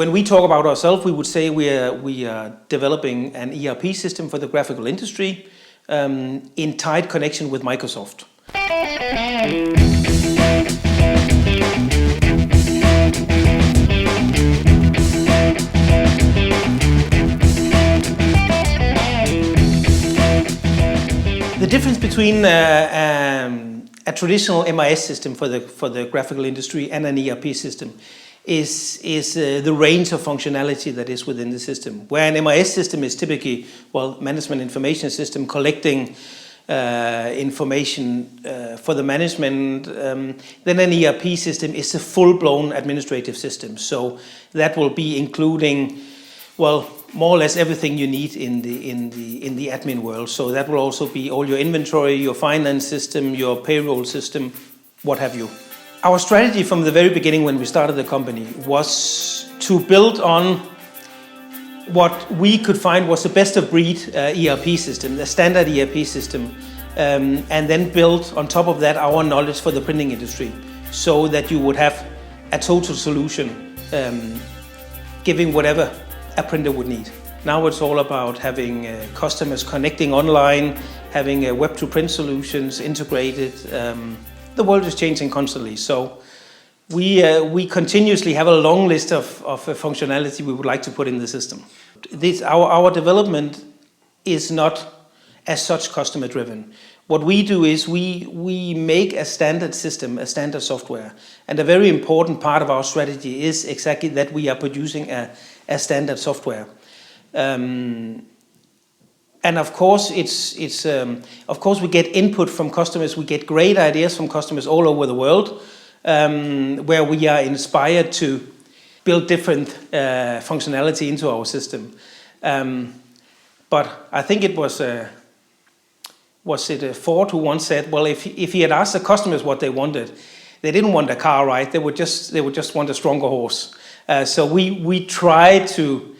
when we talk about ourselves, we would say we are developing an ERP system for the graphical industry in tight connection with Microsoft. The difference between a traditional MIS system for the graphical industry and an ERP system is the range of functionality that is within the system. Where an MIS system is typically, management information system, collecting information for the management, then an ERP system is a full-blown administrative system. So that will be including, more or less everything you need in the admin world. So that will also be all your inventory, your finance system, your payroll system, what have you. Our strategy from the very beginning when we started the company was to build on what we could find was the best of breed ERP system, the standard ERP system, and then build on top of that our knowledge for the printing industry, so that you would have a total solution giving whatever a printer would need. Now it's all about having customers connecting online, having web-to-print solutions integrated. The world is changing constantly, so we continuously have a long list of functionality we would like to put in the system. Our development is not as such customer driven. What we do is we make a standard system, a standard software, and a very important part of our strategy is exactly that we are producing a standard software. And of course, of course we get input from customers. We get great ideas from customers all over the world, where we are inspired to build different functionality into our system. But I think it was Ford who once said, if he had asked the customers what they wanted, they didn't want a car, right? They would just want a stronger horse. So we try to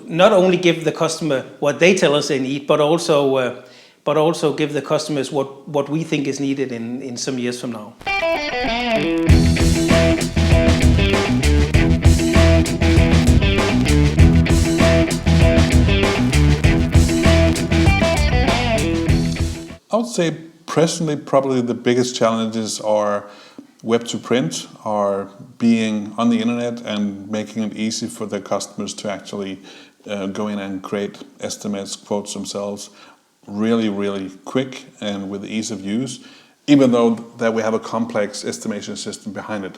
not only give the customer what they tell us they need, but also give the customers what we think is needed in some years from now. I would say presently probably the biggest challenges are web to print, are being on the internet and making it easy for the customers to actually go in and create estimates, quotes themselves really, really quick and with ease of use, even though that we have a complex estimation system behind it.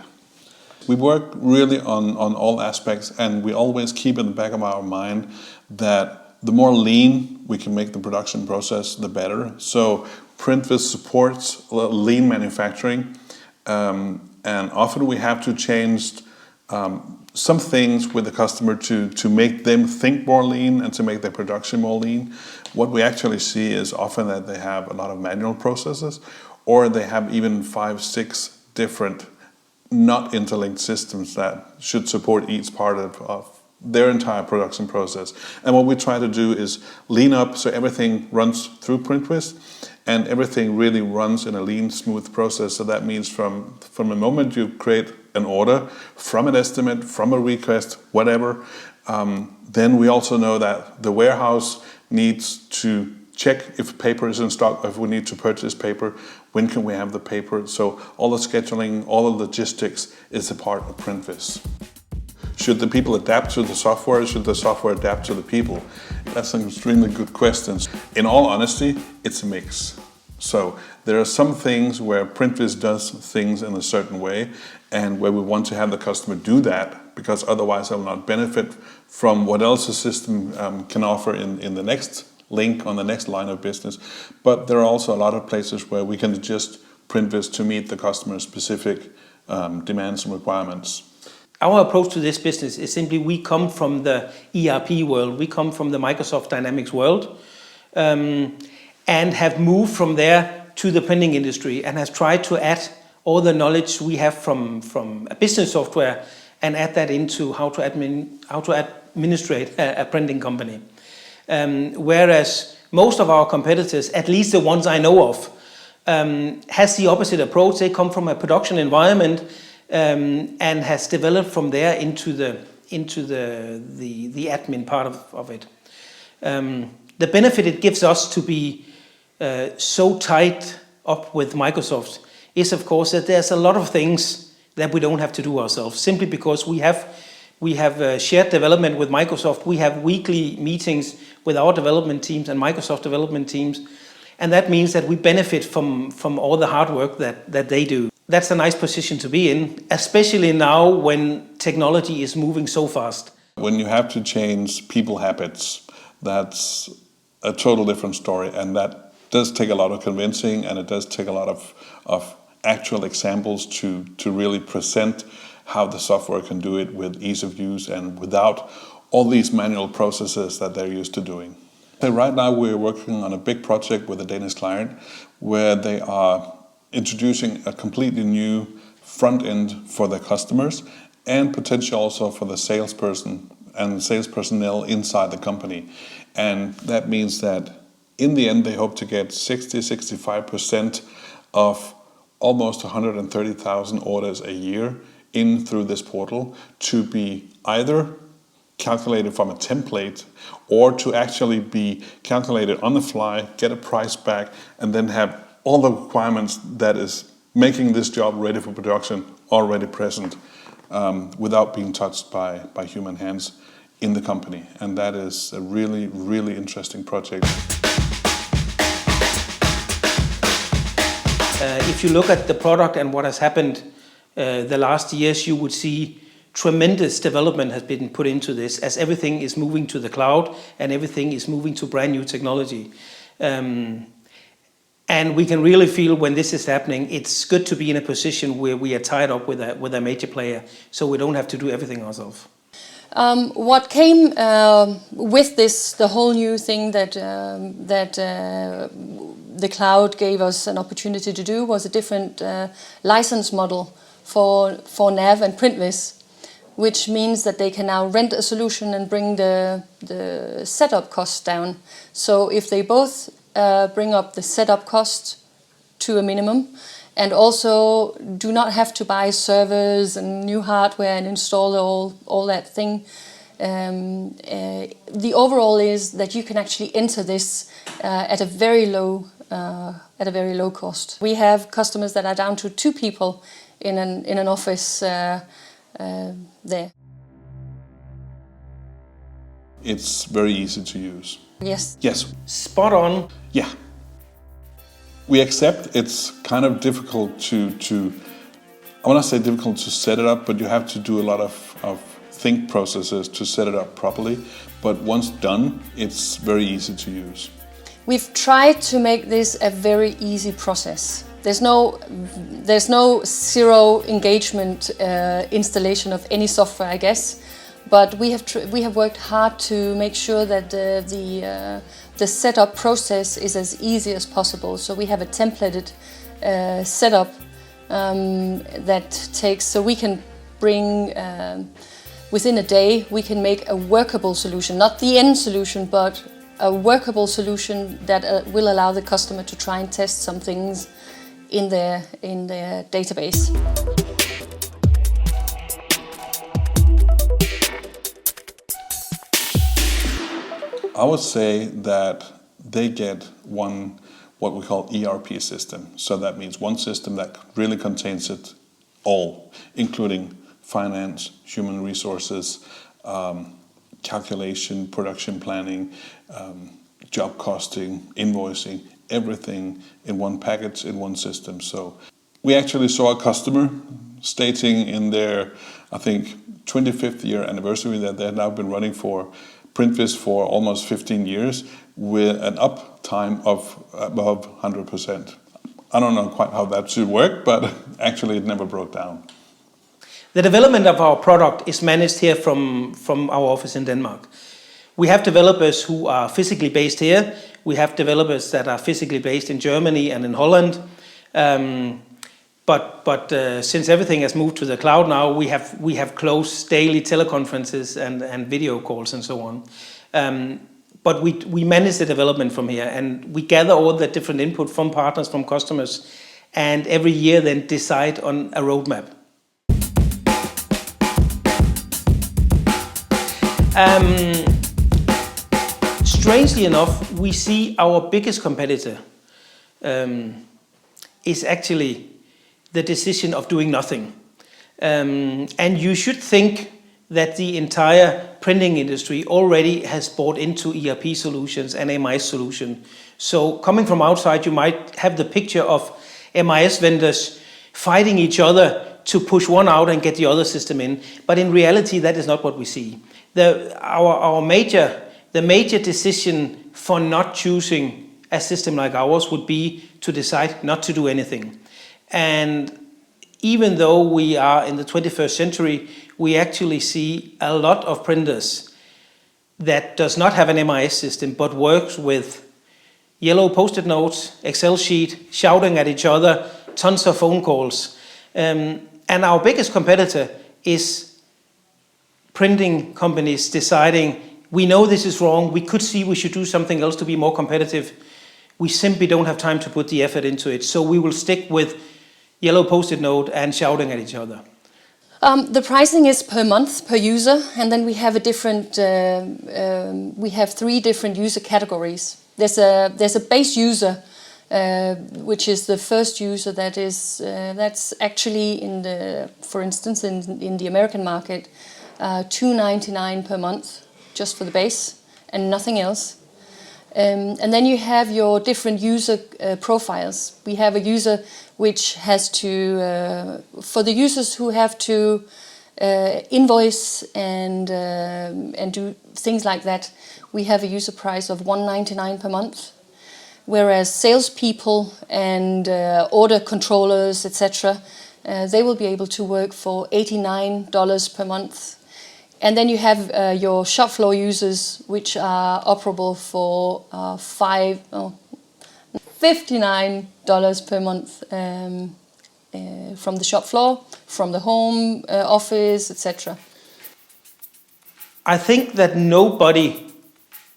We work really on all aspects, and we always keep in the back of our mind that the more lean we can make the production process, the better. So Printvis supports lean manufacturing, and often we have to change some things with the customer to make them think more lean and to make their production more lean. What we actually see is often that they have a lot of manual processes, or they have even 5, 6 different not interlinked systems that should support each part of their entire production process. And what we try to do is lean up so everything runs through Printvis and everything really runs in a lean, smooth process. So that means from the moment you create an order, from an estimate, from a request, whatever, then we also know that the warehouse needs to check if paper is in stock, if we need to purchase paper, when can we have the paper. So all the scheduling, all the logistics is a part of Printvis. Should the people adapt to the software? Should the software adapt to the people? That's an extremely good question. In all honesty, it's a mix. So there are some things where Printvis does things in a certain way and where we want to have the customer do that, because otherwise they'll not benefit from what else the system can offer in the next link on the next line of business. But there are also a lot of places where we can adjust Printvis to meet the customer's specific demands and requirements. Our approach to this business is simply we come from the ERP world, we come from the Microsoft Dynamics world, and have moved from there to the printing industry and has tried to add all the knowledge we have from a business software and add that into how to administrate a printing company. Whereas most of our competitors, at least the ones I know of, has the opposite approach. They come from a production environment and has developed from there into the the admin part of it. The benefit it gives us to be so tied up with Microsoft is, of course, that there's a lot of things that we don't have to do ourselves, simply because we have shared development with Microsoft. We have weekly meetings with our development teams and Microsoft development teams, and that means that we benefit from all the hard work that they do. That's a nice position to be in, especially now when technology is moving so fast. When you have to change people habits, that's a total different story, and that does take a lot of convincing, and it does take a lot of actual examples to really present how the software can do it with ease of use and without all these manual processes that they're used to doing. So right now we're working on a big project with a Danish client where they are introducing a completely new front end for their customers and potentially also for the salesperson and sales personnel inside the company. And that means that in the end they hope to get 60-65% of almost 130,000 orders a year in through this portal to be either calculated from a template or to actually be calculated on the fly, get a price back, and then have all the requirements that is making this job ready for production already present without being touched by human hands in the company. And that is a really, really interesting project. If you look at the product and what has happened the last years, you would see tremendous development has been put into this, as everything is moving to the cloud and everything is moving to brand new technology. And we can really feel when this is happening, it's good to be in a position where we are tied up with a major player, so we don't have to do everything ourselves. What came with this, the whole new thing that the cloud gave us an opportunity to do, was a different license model for Nav and Printvis, which means that they can now rent a solution and bring the setup costs down. So if they both bring up the setup cost to a minimum, and also do not have to buy servers and new hardware and install all that thing. The overall is that you can actually enter this at a very low cost. We have customers that are down to 2 people in an office there. It's very easy to use. Yes. Yes. Spot on. Yeah. We accept it's kind of difficult to I want to say difficult to set it up, but you have to do a lot of think processes to set it up properly. But once done, it's very easy to use. We've tried to make this a very easy process. There's no zero engagement installation of any software, I guess. But we have worked hard to make sure that the setup process is as easy as possible. So we have a templated setup that takes, so we can bring, within a day, we can make a workable solution, not the end solution, but a workable solution that will allow the customer to try and test some things in their database. I would say that they get one, what we call ERP system. So that means one system that really contains it all, including finance, human resources, calculation, production planning, job costing, invoicing, everything in one package, in one system. So we actually saw a customer stating in their, I think, 25th year anniversary that they had now been running for Printvis for almost 15 years with an uptime of above 100%. I don't know quite how that should work, but actually it never broke down. The development of our product is managed here from our office in Denmark. We have developers who are physically based here. We have developers that are physically based in Germany and in Holland. But since everything has moved to the cloud now, we have close daily teleconferences and video calls and so on. But we manage the development from here, and we gather all the different input from partners, from customers, and every year then decide on a roadmap. Strangely enough, we see our biggest competitor is actually the decision of doing nothing. And you should think that the entire printing industry already has bought into ERP solutions and MIS solution. So coming from outside, you might have the picture of MIS vendors fighting each other to push one out and get the other system in. But in reality, that is not what we see. The major decision for not choosing a system like ours would be to decide not to do anything. And even though we are in the 21st century, we actually see a lot of printers that does not have an MIS system, but works with yellow post-it notes, Excel sheet, shouting at each other, tons of phone calls. And our biggest competitor is printing companies deciding, we know this is wrong, we could see we should do something else to be more competitive. We simply don't have time to put the effort into it. So we will stick with yellow post-it note and shouting at each other. The pricing is per month, per user, and then we have we have 3 different user categories. There's a base user, which is the first user that's actually for instance, in the American market, $2.99 per month, just for the base and nothing else. And then you have your different user profiles. We have a user which has to, for the users who have to invoice and do things like that, we have a user price of $1.99 per month. Whereas salespeople and order controllers, etc., they will be able to work for $89 per month. And then you have your shop floor users, which are operable for $59 per month from the shop floor, from the home office, etc. I think that nobody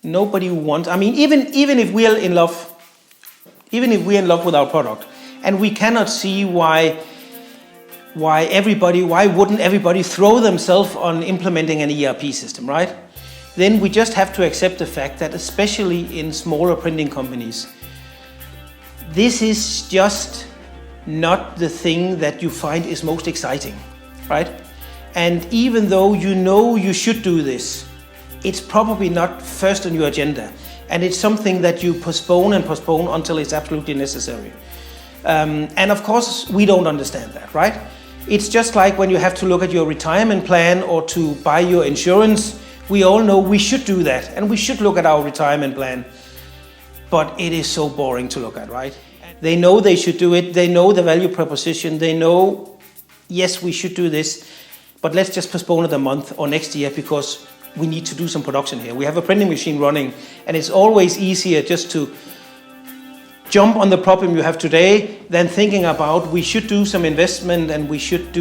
wants. I mean, even if we are in love, with our product, and we cannot see why wouldn't everybody throw themselves on implementing an ERP system, right? Then we just have to accept the fact that, especially in smaller printing companies, this is just not the thing that you find is most exciting, right? And even though you know you should do this, it's probably not first on your agenda. And it's something that you postpone until it's absolutely necessary. And of course, we don't understand that, right? It's just like when you have to look at your retirement plan or to buy your insurance. We all know we should do that, and we should look at our retirement plan. But it is so boring to look at, right? They know they should do it. They know the value proposition. They know, yes, we should do this, but let's just postpone it a month or next year because we need to do some production here. We have a printing machine running, and it's always easier just to jump on the problem you have today than thinking about we should do some investment and we should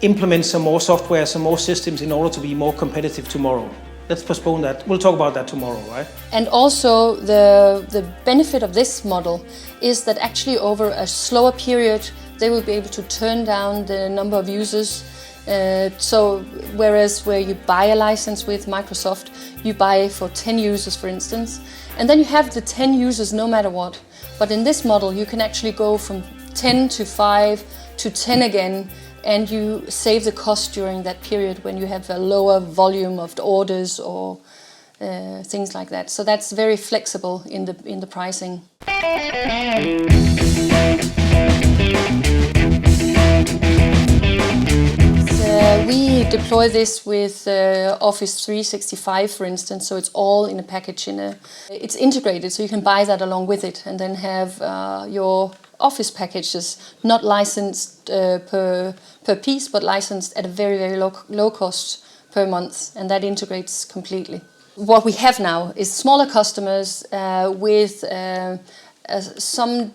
implement some more software, some more systems in order to be more competitive tomorrow. Let's postpone that. We'll talk about that tomorrow, right? And also the benefit of this model is that actually over a slower period they will be able to turn down the number of users. So whereas where you buy a license with Microsoft, you buy for 10 users, for instance, and then you have the 10 users no matter what. But in this model, you can actually go from 10 to 5 to 10 again, and you save the cost during that period when you have a lower volume of the orders or things like that. So that's very flexible in the pricing. We deploy this with Office 365, for instance, so it's all in a package. It's integrated, so you can buy that along with it and then have your Office packages not licensed per piece, but licensed at a very, very low cost per month, and that integrates completely. What we have now is smaller customers with some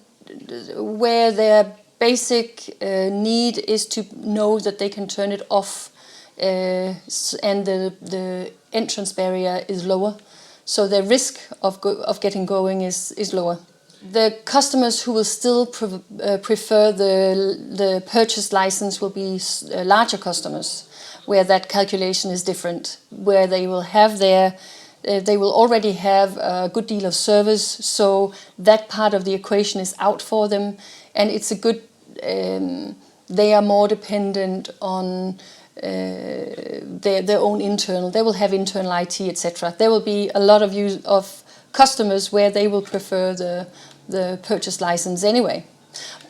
where their basic need is to know that they can turn it off, and the entrance barrier is lower, so the risk of getting going is lower. The customers who will still prefer the purchase license will be larger customers, where that calculation is different, where they will have they will already have a good deal of service, so that part of the equation is out for them, and it's a good. They are more dependent on their own internal. They will have internal IT, etc. There will be a lot of customers where they will prefer the purchase license anyway.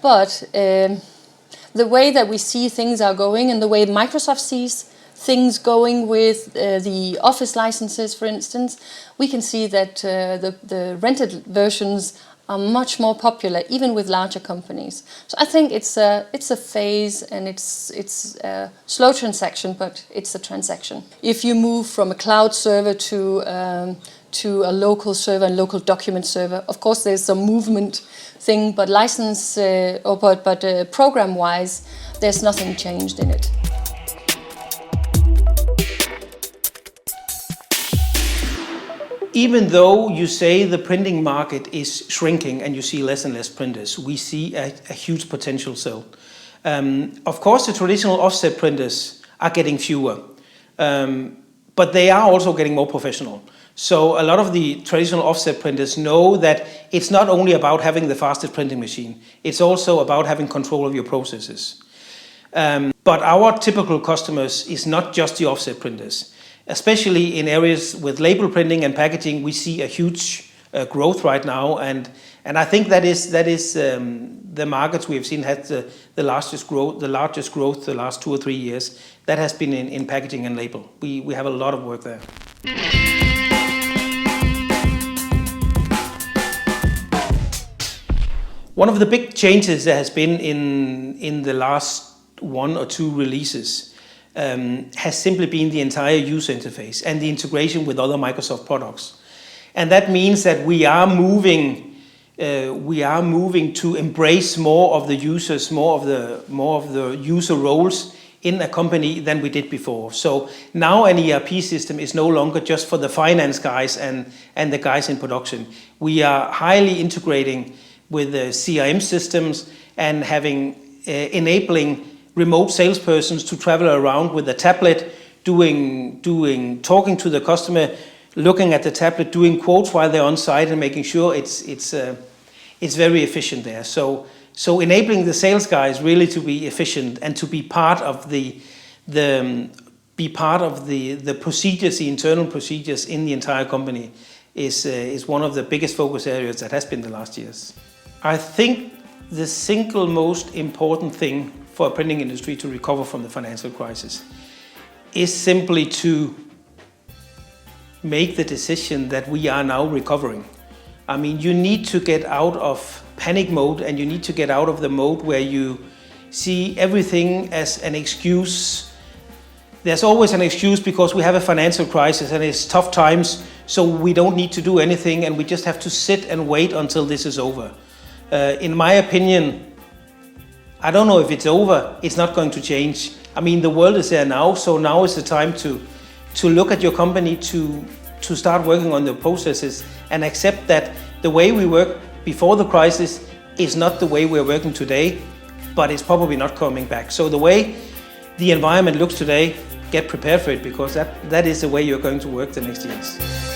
But the way that we see things are going, and the way Microsoft sees things going with the Office licenses, for instance, we can see that the rented versions are much more popular, even with larger companies. So I think it's a phase, and it's a slow transaction, but it's a transaction. If you move from a cloud server to a local server, a local document server, of course there's some movement thing, but license but program-wise, there's nothing changed in it. Even though you say the printing market is shrinking and you see less and less printers, we see a huge potential still. Of course, the traditional offset printers are getting fewer, but they are also getting more professional. So a lot of the traditional offset printers know that it's not only about having the fastest printing machine, it's also about having control of your processes. But our typical customers is not just the offset printers. Especially in areas with label printing and packaging, we see a huge growth right now, and I think that is the markets we have seen had the largest growth the last 2 or 3 years. That has been in packaging and label. We have a lot of work there. One of the big changes that has been in the last 1 or 2 releases has simply been the entire user interface and the integration with other Microsoft products. And that means that we are moving to embrace more of the users, more of the user roles in a company than we did before. So now an ERP system is no longer just for the finance guys and the guys in production. We are highly integrating with the CRM systems and enabling remote salespersons to travel around with a tablet, talking to the customer, looking at the tablet, doing quotes while they're on site, and making sure it's very efficient there. So enabling the sales guys really to be efficient and to be part of the procedures, the internal procedures in the entire company is one of the biggest focus areas that has been the last years. I think the single most important thing for a printing industry to recover from the financial crisis is simply to make the decision that we are now recovering. I mean, you need to get out of panic mode, and you need to get out of the mode where you see everything as an excuse. There's always an excuse because we have a financial crisis and it's tough times, so we don't need to do anything and we just have to sit and wait until this is over. In my opinion, I don't know if it's over, it's not going to change. I mean, the world is there now, so now is the time to look at your company, to start working on the processes and accept that the way we worked before the crisis is not the way we're working today, but it's probably not coming back. So the way the environment looks today, get prepared for it, because that is the way you're going to work the next years.